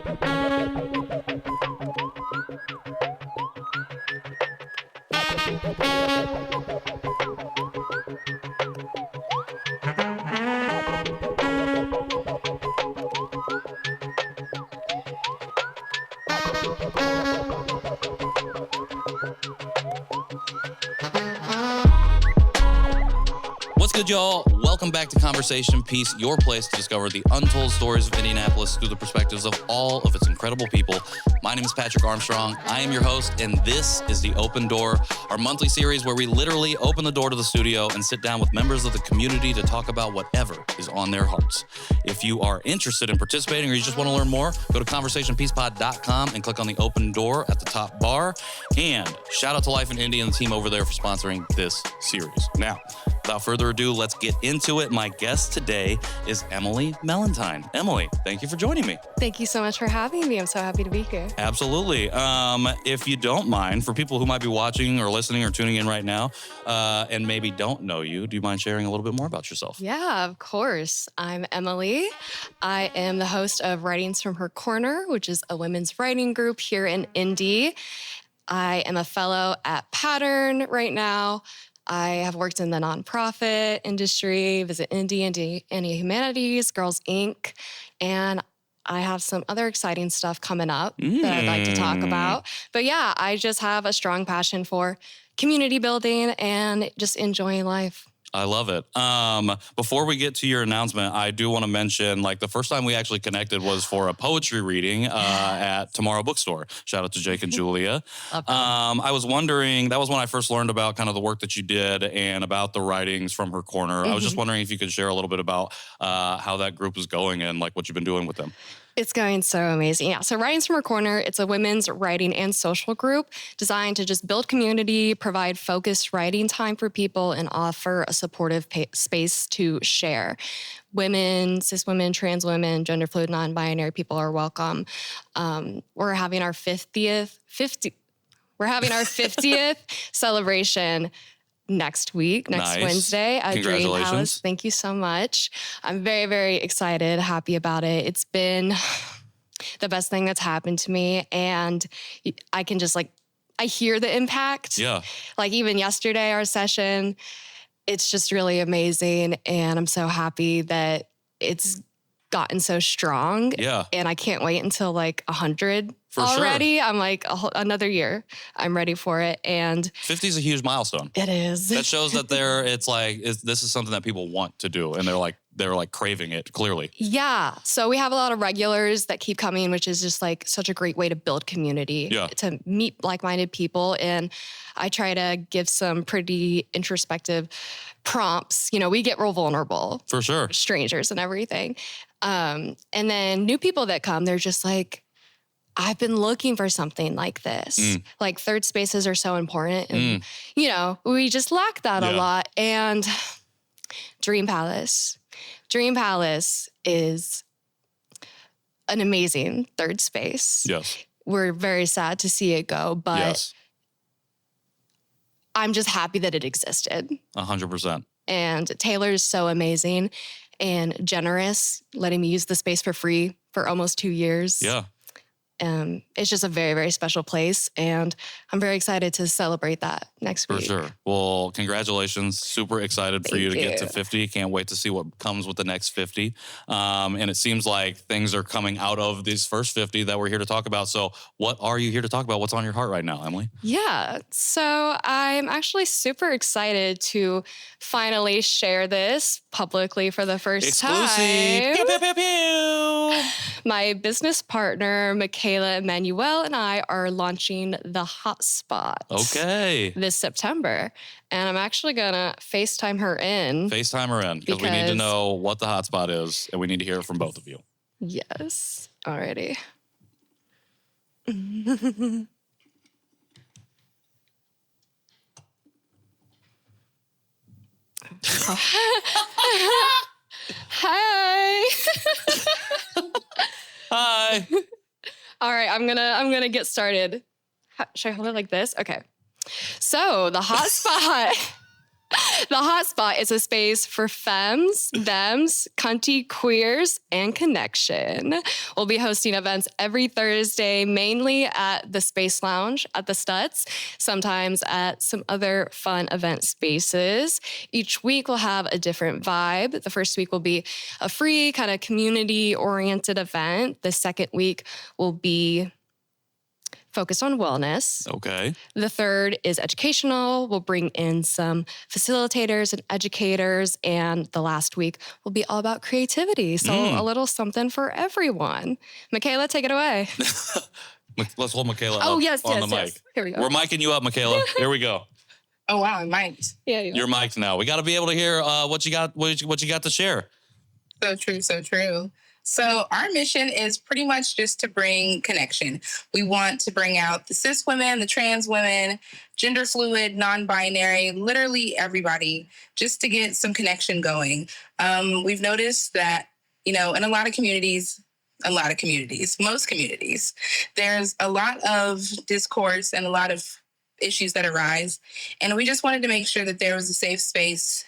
What's good, y'all? Welcome back to Conversation Piece, your place to discover the untold stories of Indianapolis through the perspectives of all of its incredible people. My name is Patrick Armstrong. I am your host, and this is The Open Door, our monthly series where we literally open the door to the studio and sit down with members of the community to talk about whatever is on their hearts. If you are interested in participating or you just want to learn more, go to conversationpiecepod.com and click on the open door at the top bar. And shout out to Life in Indy and the team over there for sponsoring this series. Now, without further ado, let's get into it. My guest today is Emily Mellentine. Emily, thank you for joining me. Thank you so much for having me. I'm so happy to be here. Absolutely. If you don't mind, for people who might be watching or listening or tuning in right now and maybe don't know you, do you mind sharing a little bit more about yourself? Yeah, of course. I'm Emily. I am the host of Writings from Her Corner, which is a women's writing group here in Indy. I am a fellow at Pattern right now. I have worked in the nonprofit industry, Visit Indy, Indy Humanities, Girls Inc., and I have some other exciting stuff coming up that I'd like to talk about. But yeah, I just have a strong passion for community building and just enjoying life. I love it. Before we get to your announcement, I do want to mention, the first time we actually connected was for a poetry reading at Tomorrow Bookstore. Shout out to Jake and Julia. I was wondering, that was when I first learned about kind of the work that you did and about the writings from Her Corner. I was just wondering if you could share a little bit about how that group is going and what you've been doing with them. It's going so amazing. Yeah. So Writings from Her Corner, it's a women's writing and social group designed to just build community, provide focused writing time for people, and offer a supportive space to share. Women, cis women, trans women, gender fluid, non-binary people are welcome. We're having our 50th celebration next week, next Wednesday at Dream Palace. Thank you so much. I'm very, very excited, happy about it. It's been the best thing that's happened to me. And I can just I hear the impact. Yeah. Even yesterday, our session, it's just really amazing. And I'm so happy that it's gotten so strong. Yeah. And I can't wait until 100 For already. Sure. I'm another year. I'm ready for it. And 50 is a huge milestone. It is. That shows that this is something that people want to do, and they're craving it clearly. Yeah. So we have a lot of regulars that keep coming, which is just such a great way to build community, to meet like-minded people. And I try to give some pretty introspective prompts. We get real vulnerable. For sure. Strangers and everything. And then new people that come, they're just I've been looking for something like this. Third spaces are so important. And, we just lack that a lot. And Dream Palace is an amazing third space. Yes. We're very sad to see it go, but I'm just happy that it existed. 100%. And Taylor's so amazing and generous, letting me use the space for free for almost 2 years. Yeah. It's just a very, very special place. And I'm very excited to celebrate that next week. For sure. Well, congratulations. Super excited for you to get to 50. Can't wait to see what comes with the next 50. And it seems like things are coming out of these first 50 that we're here to talk about. So what are you here to talk about? What's on your heart right now, Emily? Yeah. So I'm actually super excited to finally share this publicly for the first time. Pew, pew, pew, pew. My business partner, Michaela, Emanual, and I are launching the Haute Spot. Okay. This September. And I'm actually going to FaceTime her in. FaceTime her in because we need to know what the Haute Spot is, and we need to hear it from both of you. Yes. Alrighty. Hi. Hi. All right, I'm gonna get started. Should I hold it like this? Okay. So the Haute Spot. The Hot Spot is a space for femmes, thems, cunty, queers, and connection. We'll be hosting events every Thursday, mainly at the Space Lounge at the Stutz, sometimes at some other fun event spaces. Each week we'll have a different vibe. The first week will be a free kind of community-oriented event. The second week will be focused on wellness. Okay. The third is educational. We'll bring in some facilitators and educators. And the last week will be all about creativity. So a little something for everyone. Michaela, take it away. Let's hold Michaela up on the mic. Yes. Here we go. We're micing you up, Michaela. Here we go. Oh, wow, I'm mic'd. Yeah, You're mic'd now. We got to be able to hear what you got to share. So true, so true. So our mission is pretty much just to bring connection. We want to bring out the cis women, the trans women, gender fluid, non-binary, literally everybody, just to get some connection going. We've noticed that, in a lot of communities, most communities, there's a lot of discourse and a lot of issues that arise. And we just wanted to make sure that there was a safe space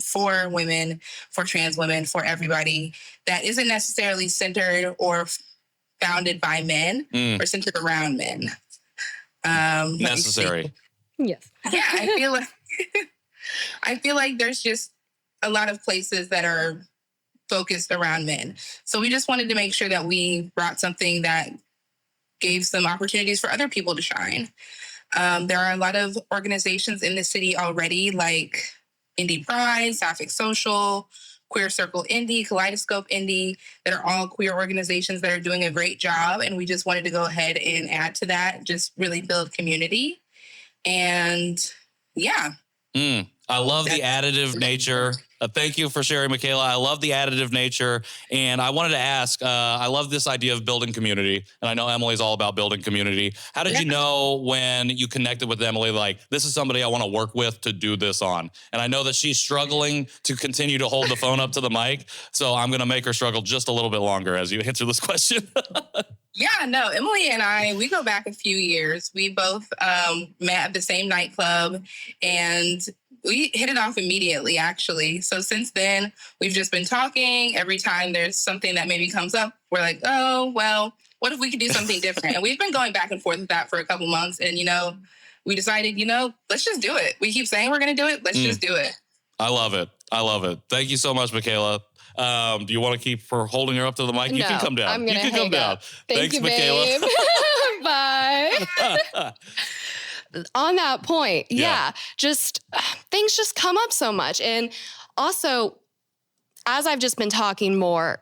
for women, for trans women, for everybody that isn't necessarily centered or founded by men or centered around men. Necessary. Yes. Yeah, I feel like there's just a lot of places that are focused around men. So we just wanted to make sure that we brought something that gave some opportunities for other people to shine. There are a lot of organizations in the city already, like Indie Pride, Sapphic Social, Queer Circle Indie, Kaleidoscope Indie, that are all queer organizations that are doing a great job. And we just wanted to go ahead and add to that, just really build community. And yeah. I love the additive nature. Thank you for sharing, Michaela. I love the additive nature. And I wanted to ask, I love this idea of building community. And I know Emily's all about building community. How did you know when you connected with Emily, like, this is somebody I want to work with to do this on? And I know that she's struggling to continue to hold the phone up to the mic. So I'm going to make her struggle just a little bit longer as you answer this question. Yeah, no, Emily and I, we go back a few years. We both met at the same nightclub, and we hit it off immediately, actually. So since then, we've just been talking. Every time there's something that maybe comes up, we're like, oh, well, what if we could do something different? And we've been going back and forth with that for a couple months. And, we decided, let's just do it. We keep saying we're going to do it. Let's just do it. I love it. Thank you so much, Michaela. Do you want to keep her holding her up to the mic? No, you can come down. I'm gonna hang up. Thanks, you, Michaela. Bye. On that point, just things just come up so much. And also, as I've just been talking more,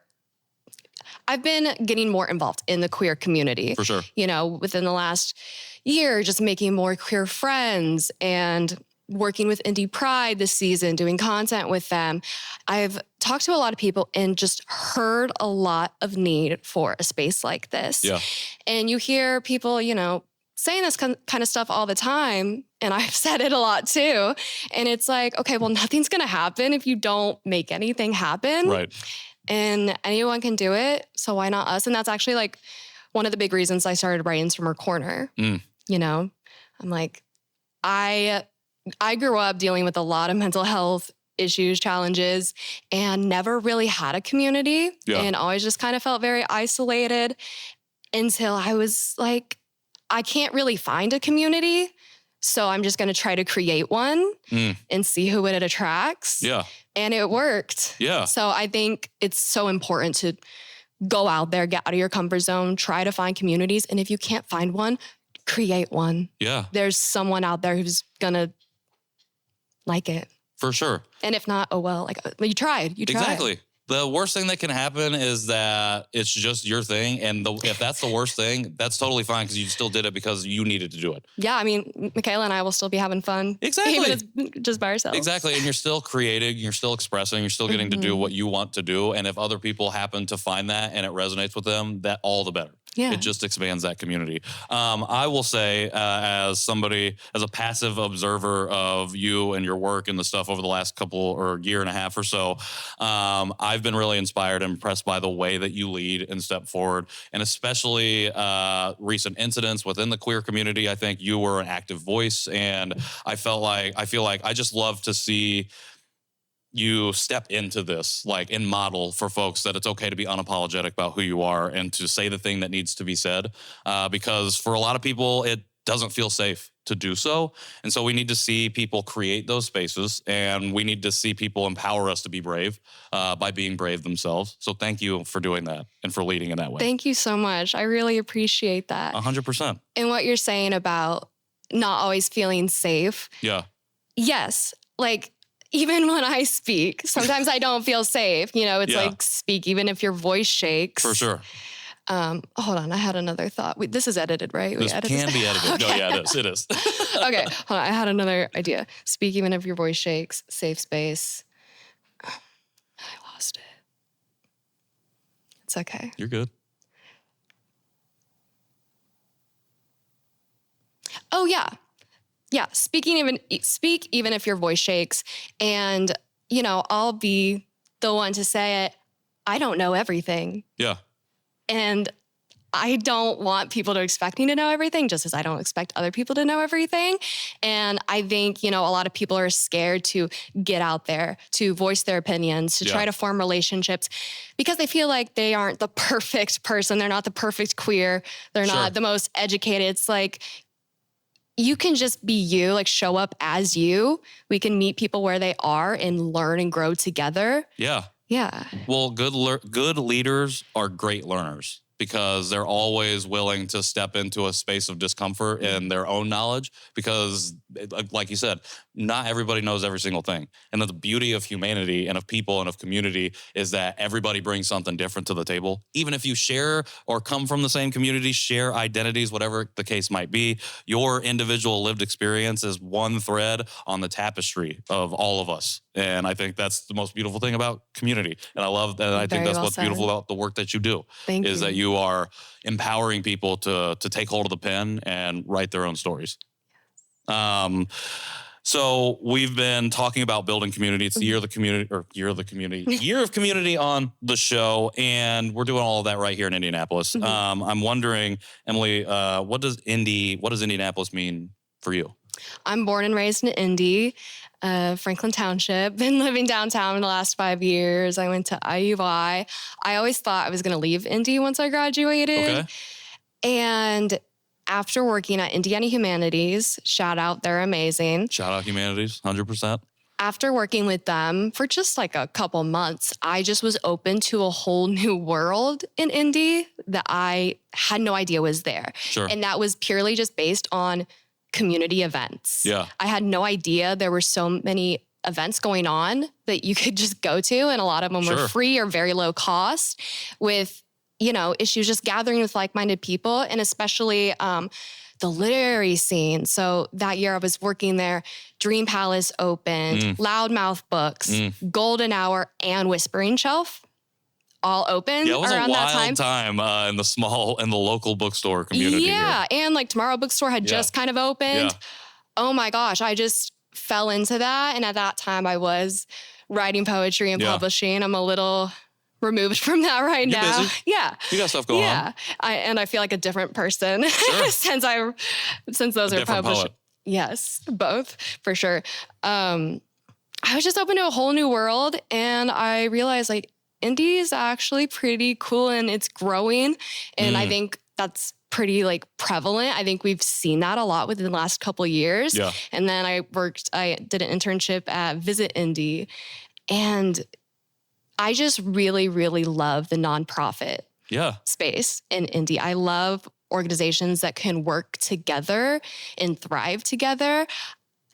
I've been getting more involved in the queer community. For sure. Within the last year, just making more queer friends and working with Indie Pride this season, doing content with them. I've talked to a lot of people and just heard a lot of need for a space like this. Yeah. And you hear people, saying this kind of stuff all the time. And I've said it a lot too. And it's like, okay, well, nothing's going to happen if you don't make anything happen. Right. And anyone can do it. So why not us? And that's actually like one of the big reasons I started Writings from Her Corner. I'm like, I grew up dealing with a lot of mental health issues, challenges, and never really had a community and always just kind of felt very isolated until I was like, I can't really find a community. So I'm just going to try to create one and see who it attracts. Yeah. And it worked. Yeah. So I think it's so important to go out there, get out of your comfort zone, try to find communities. And if you can't find one, create one. Yeah. There's someone out there who's going to like it. For sure. And if not, oh well, like you tried. Exactly. The worst thing that can happen is that it's just your thing. And if that's the worst thing, that's totally fine because you still did it because you needed to do it. Yeah. I mean, Michaela and I will still be having fun. Exactly. Even if it's just by ourselves. Exactly. And you're still creating, you're still expressing, you're still getting to do what you want to do. And if other people happen to find that and it resonates with them, that all the better. Yeah. It just expands that community. I will say, as a passive observer of you and your work and the stuff over the last couple or year and a half or so, I've been really inspired and impressed by the way that you lead and step forward, and especially recent incidents within the queer community. I think you were an active voice, and I feel like I just love to see you step into this, like, and model for folks that it's okay to be unapologetic about who you are and to say the thing that needs to be said. Because for a lot of people, it doesn't feel safe to do so. And so we need to see people create those spaces, and we need to see people empower us to be brave by being brave themselves. So thank you for doing that and for leading in that way. Thank you so much. I really appreciate that. 100%. And what you're saying about not always feeling safe. Yeah. Yes. Like, even when I speak, sometimes I don't feel safe. It's like, speak even if your voice shakes. For sure. Hold on. I had another thought. This is edited, right? This can be edited. Okay. No, yeah, it is. Okay. Hold on. I had another idea. Speak even if your voice shakes. Safe space. I lost it. It's okay. You're good. Oh, yeah. Yeah, speak even if your voice shakes. And, I'll be the one to say it. I don't know everything. Yeah. And I don't want people to expect me to know everything, just as I don't expect other people to know everything. And I think, a lot of people are scared to get out there, to voice their opinions, to try to form relationships, because they feel like they aren't the perfect person. They're not the perfect queer. They're not the most educated. It's like, you can just be you, like, show up as you. We can meet people where they are and learn and grow together. Yeah. Yeah. Well, good leaders are great learners, because they're always willing to step into a space of discomfort in their own knowledge, because, like you said, not everybody knows every single thing. And the beauty of humanity and of people and of community is that everybody brings something different to the table. Even if you share or come from the same community, share identities, whatever the case might be, your individual lived experience is one thread on the tapestry of all of us. And I think that's the most beautiful thing about community. And I love that. I think that's what's beautiful about the work that you do. Thank you. Is that you are empowering people to take hold of the pen and write their own stories. So we've been talking about building community. It's the year of community on the show, and we're doing all of that right here in Indianapolis. I'm wondering, Emily, what does Indianapolis mean for you? I'm born and raised in Indy, Franklin Township. Been living downtown in the last 5 years. I went to IUI. I always thought I was going to leave Indy once I graduated. Okay. And after working at Indiana Humanities, shout out, they're amazing. Shout out Humanities, 100%. After working with them for just like a couple months, I just was open to a whole new world in Indy that I had no idea was there. Sure. And that was purely just based on community events. Yeah. I had no idea there were so many events going on that you could just go to, and a lot of them were free or very low cost, with issues just gathering with like-minded people, and especially the literary scene. So that year I was working there, Dream Palace opened, Loudmouth Books, Golden Hour, and Whispering Shelf all opened it was around a that wild time in the local bookstore community. Yeah, here. and like Tomorrow Bookstore had just kind of opened. Yeah. Oh my gosh, I just fell into that. And at that time I was writing poetry and publishing. I'm a little removed from that right You're now. busy. Yeah. You got stuff going on. Yeah. I feel like a different person since those are published. Poet. Yes, both for sure. I was just open to a whole new world, and I realized like indie is actually pretty cool and it's growing. And I think that's pretty like prevalent. I think we've seen that a lot within the last couple of years. Yeah. And then I did an internship at Visit Indie, and I just really, really love the nonprofit space in indie. I love organizations that can work together and thrive together.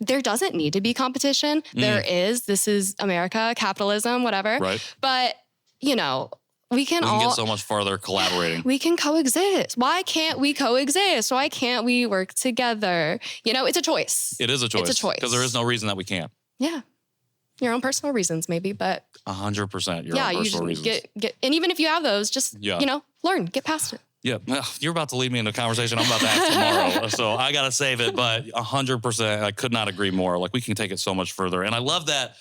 There doesn't need to be competition. There is. This is America, capitalism, whatever. Right. But, we can get so much farther collaborating. We can coexist. Why can't we coexist? Why can't we work together? It's a choice. It is a choice. It's a choice. Because there is no reason that we can't. Yeah. Your own personal reasons, maybe, but 100% your own personal reasons. Get, and even if you have those, just learn, get past it. Yeah, you're about to lead me into a conversation I'm about to have tomorrow, so I got to save it. But 100%, I could not agree more. Like, we can take it so much further. And I love that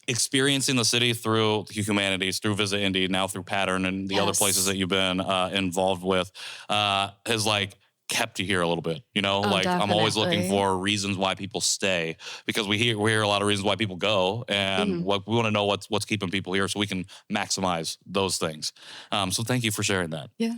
experiencing the city through the Humanities, through Visit Indy, now through Pattern and the other places that you've been involved with has like kept you here a little bit, you know, like definitely. I'm always looking for reasons why people stay, because we hear a lot of reasons why people go, and what we want to know what's keeping people here so we can maximize those things. So thank you for sharing that. Yeah.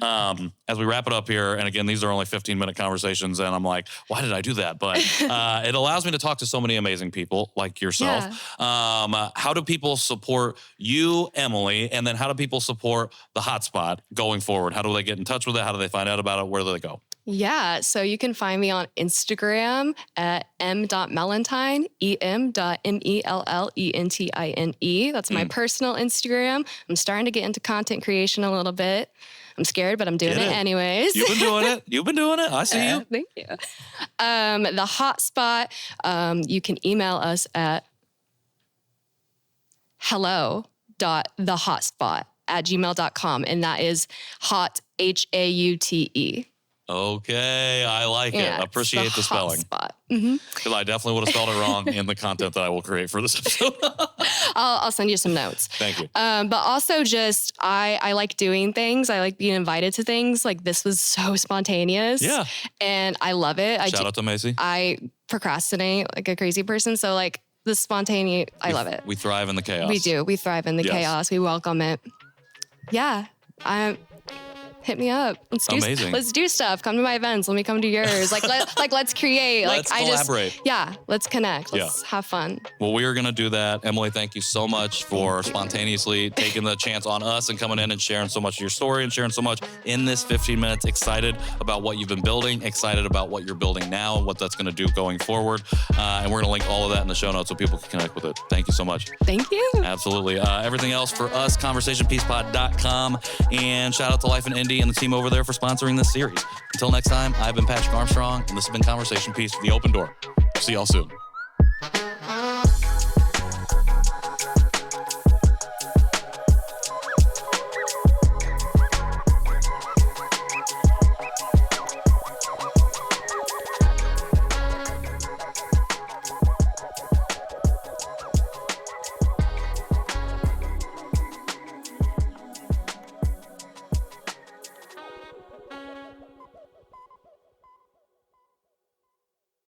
As we wrap it up here, and again, these are only 15-minute conversations, and I'm like, why did I do that? But it allows me to talk to so many amazing people like yourself. Yeah. How do people support you, Emily, and then how do people support the Haute Spot going forward? How do they get in touch with it? How do they find out about it? Where do they go? Yeah, so you can find me on Instagram at m.mellentine, em.mellentine. That's my personal Instagram. I'm starting to get into content creation a little bit. I'm scared, but I'm doing it anyways. You've been doing it. You've been doing it. I see you. Thank you. The Haute Spot, you can email us at hello.thehautespot@gmail.com, and that is hot, Haute. Okay, I like it. Appreciate the spelling. Because I definitely would have spelled it wrong in the content that I will create for this episode. I'll send you some notes. Thank you. But also just, I like doing things. I like being invited to things. Like, this was so spontaneous. Yeah. And I love it. Shout out to Macy. I procrastinate like a crazy person. So like the spontaneous, I love it. We thrive in the chaos. We do. We thrive in the chaos. We welcome it. Yeah. Hit me up. Let's do stuff. Come to my events. Let me come to yours. Let's create. Let's collaborate. Let's connect. Let's have fun. Well, we are going to do that. Emily, thank you so much for spontaneously taking the chance on us and coming in and sharing so much of your story and sharing so much in this 15 minutes. Excited about what you've been building, excited about what you're building now and what that's going to do going forward. And we're going to link all of that in the show notes so people can connect with it. Thank you so much. Thank you. Absolutely. Everything else for us, conversationpiecePod.com. And shout out to Life in Indy and the team over there for sponsoring this series. Until next time, I've been Patrick Armstrong, and this has been Conversation Piece, The Open Door. See y'all soon.